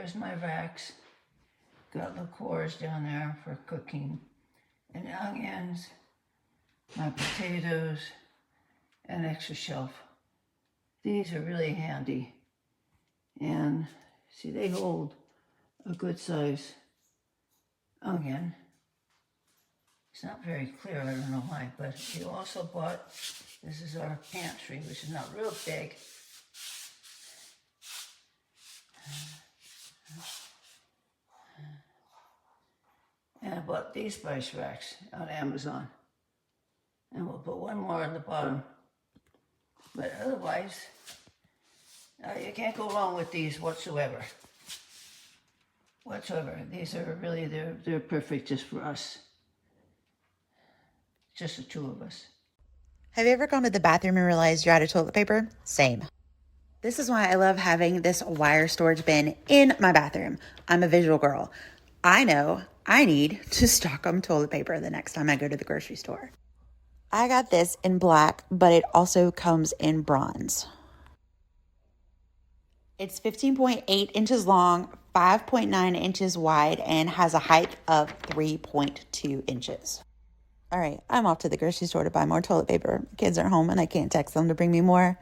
There's my racks. Got liqueurs down there for cooking, and onions, my potatoes, and extra shelf. These are really handy. And see, they hold a good size onion. It's not very clear, I don't know why, but you also bought, this is our pantry, which is not real big. And I bought these spice racks on Amazon. And we'll put one more on the bottom. But otherwise, you can't go wrong with these whatsoever. These are really, they're perfect just for us. Just the two of us. Have you ever gone to the bathroom and realized you're out of toilet paper? Same. This is why I love having this wire storage bin in my bathroom. I'm a visual girl. I know I need to stock up toilet paper the next time I go to the grocery store. I got this in black, but it also comes in bronze. It's 15.8 inches long, 5.9 inches wide, and has a height of 3.2 inches. All right, I'm off to the grocery store to buy more toilet paper. Kids are home and I can't text them to bring me more.